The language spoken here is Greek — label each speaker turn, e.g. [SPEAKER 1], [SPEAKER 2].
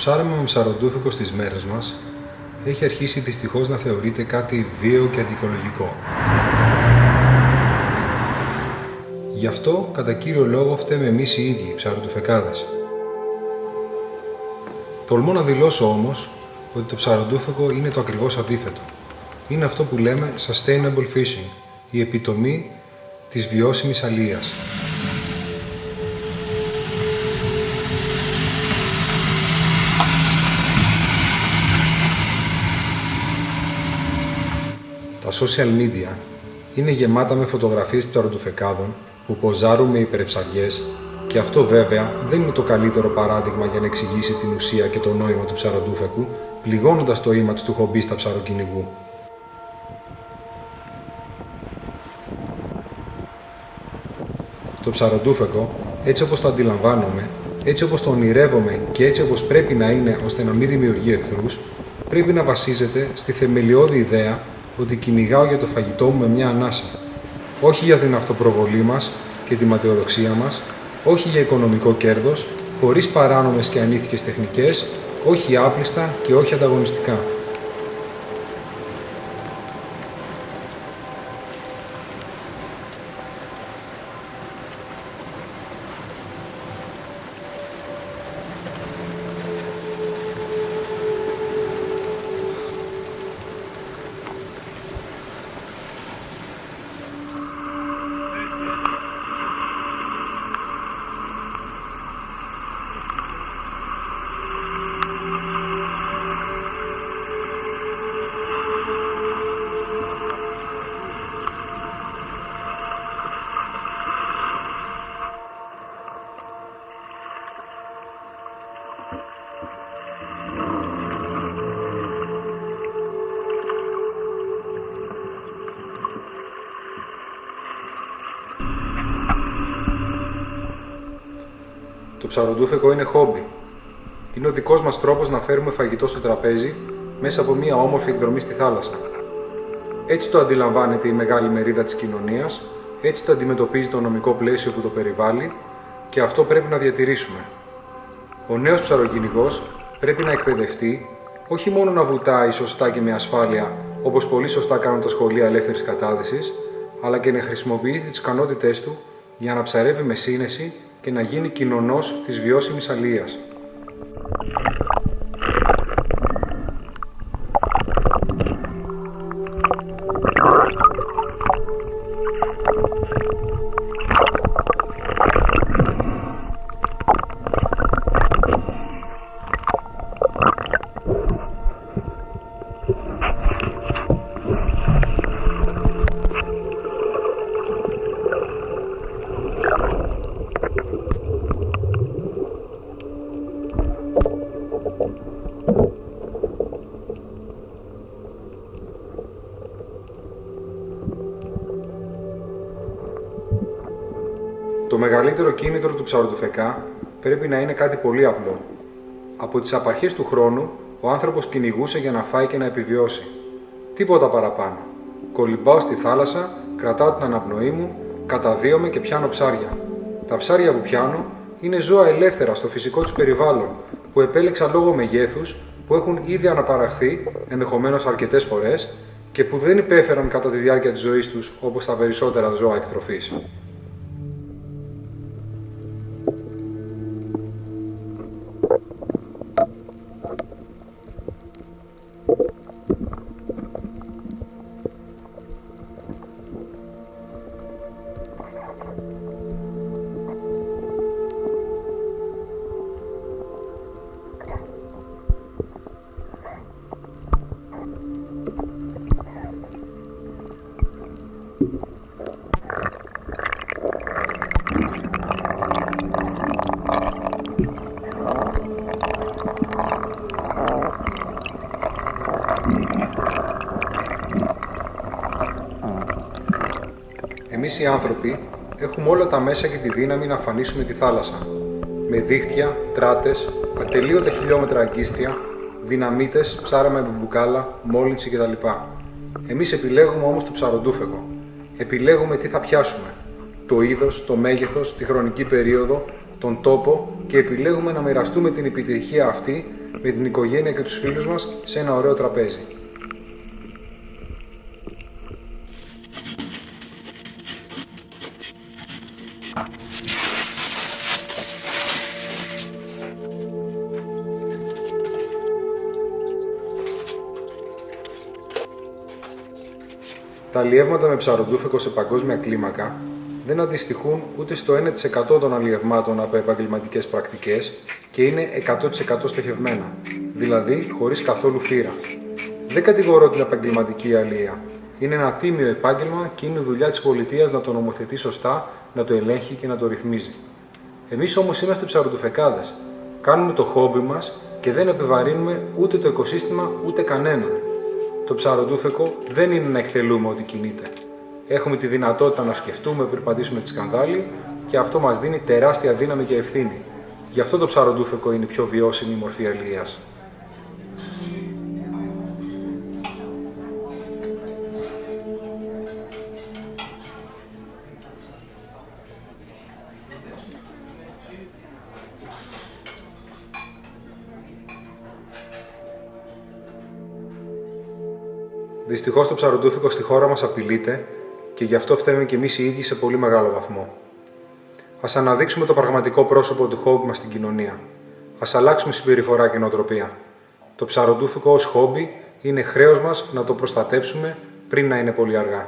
[SPEAKER 1] ψάραμα με ψαροντούφικο στις μέρες μας έχει αρχίσει δυστυχώς να θεωρείται κάτι βίαιο και αντιοικολογικό. Γι' αυτό, κατά κύριο λόγο, φταίμε εμείς οι ίδιοι, οι ψαροντουφεκάδες. Τολμώ να δηλώσω όμως ότι το ψαροντούφικο είναι το ακριβώς αντίθετο. Είναι αυτό που λέμε sustainable fishing, η επιτομή της βιώσιμης αλίας. Τα social media είναι γεμάτα με φωτογραφίες ψαροντουφεκάδων που ποζάρουν με υπερψαριές και αυτό βέβαια δεν είναι το καλύτερο παράδειγμα για να εξηγήσει την ουσία και το νόημα του ψαροντούφεκου, πληγώνοντας το image του χομπίστα ψαροκυνηγού. Το ψαροντούφεκο, έτσι όπως το αντιλαμβάνομαι, έτσι όπως το ονειρεύομαι και έτσι όπως πρέπει να είναι ώστε να μην δημιουργεί εχθρούς, πρέπει να βασίζεται στη θεμελιώδη ιδέα ότι κυνηγάω για το φαγητό μου με μια ανάσα. Όχι για την αυτοπροβολή μας και τη ματαιοδοξία μας, όχι για οικονομικό κέρδος, χωρίς παράνομες και ανήθικες τεχνικές, όχι άπλιστα και όχι ανταγωνιστικά. Το ψαροντούφεκο είναι χόμπι. Είναι ο δικός μας τρόπος να φέρουμε φαγητό στο τραπέζι μέσα από μια όμορφη εκδρομή στη θάλασσα. Έτσι το αντιλαμβάνεται η μεγάλη μερίδα της κοινωνίας, έτσι το αντιμετωπίζει το νομικό πλαίσιο που το περιβάλλει και αυτό πρέπει να διατηρήσουμε. Ο νέος ψαροκυνηγός πρέπει να εκπαιδευτεί όχι μόνο να βουτάει σωστά και με ασφάλεια, όπως πολύ σωστά κάνουν τα σχολεία ελεύθερης κατάδυσης, αλλά και να χρησιμοποιεί τις ικανότητές του για να ψαρεύει με σύνεση και να γίνει κοινωνός της βιώσιμης αλίας. Το μεγαλύτερο κίνητρο του ψαροντουφεκά πρέπει να είναι κάτι πολύ απλό. Από τις απαρχές του χρόνου, ο άνθρωπος κυνηγούσε για να φάει και να επιβιώσει. Τίποτα παραπάνω. Κολυμπάω στη θάλασσα, κρατάω την αναπνοή μου, καταδύομαι και πιάνω ψάρια. Τα ψάρια που πιάνω είναι ζώα ελεύθερα στο φυσικό τους περιβάλλον, που επέλεξα λόγω μεγέθους, που έχουν ήδη αναπαραχθεί, ενδεχομένως αρκετές φορές, και που δεν υπέφεραν κατά τη διάρκεια της ζωής τους όπως τα περισσότερα ζώα εκτροφής. Εμείς οι άνθρωποι έχουμε όλα τα μέσα και τη δύναμη να αφανίσουμε τη θάλασσα. Με δίχτυα, τράτες, ατελείωτα χιλιόμετρα αγκίστρια, δυναμίτες, ψάραμα με μπουκάλα, μόλυνση κτλ. Εμείς επιλέγουμε όμως το ψαροντούφεκο. Επιλέγουμε τι θα πιάσουμε. Το είδος, το μέγεθος, τη χρονική περίοδο, τον τόπο και επιλέγουμε να μοιραστούμε την επιτυχία αυτή με την οικογένεια και τους φίλους μας σε ένα ωραίο τραπέζι. Τα αλλιεύματα με ψαροντούφεκο σε παγκόσμια κλίμακα δεν αντιστοιχούν ούτε στο 1% των αλλιευμάτων από επαγγελματικές πρακτικές και είναι 100% στοχευμένα, δηλαδή χωρίς καθόλου φύρα. Δεν κατηγορώ την επαγγελματική αλλιεία. Είναι ένα τίμιο επάγγελμα και είναι δουλειά της πολιτείας να το νομοθετεί σωστά, να το ελέγχει και να το ρυθμίζει. Εμείς όμως είμαστε ψαροντουφεκάδες. Κάνουμε το χόμπι μας και δεν επιβαρύνουμε ούτε το οικοσύστημα ούτε κανέναν. Το ψαροντούφεκο δεν είναι να εκτελούμε ό,τι κινείται. Έχουμε τη δυνατότητα να σκεφτούμε πριν πατήσουμε τη σκανδάλη και αυτό μας δίνει τεράστια δύναμη και ευθύνη. Γι' αυτό το ψαροντούφεκο είναι η πιο βιώσιμη μορφή αλλιείας. Δυστυχώς το ψαροντούφεκο στη χώρα μας απειλείται και γι' αυτό φταίμε και εμείς οι ίδιοι σε πολύ μεγάλο βαθμό. Ας αναδείξουμε το πραγματικό πρόσωπο του χόμπι μας στην κοινωνία. Ας αλλάξουμε συμπεριφορά και νοοτροπία. Το ψαροντούφεκο ως χόμπι είναι χρέος μας να το προστατέψουμε πριν να είναι πολύ αργά.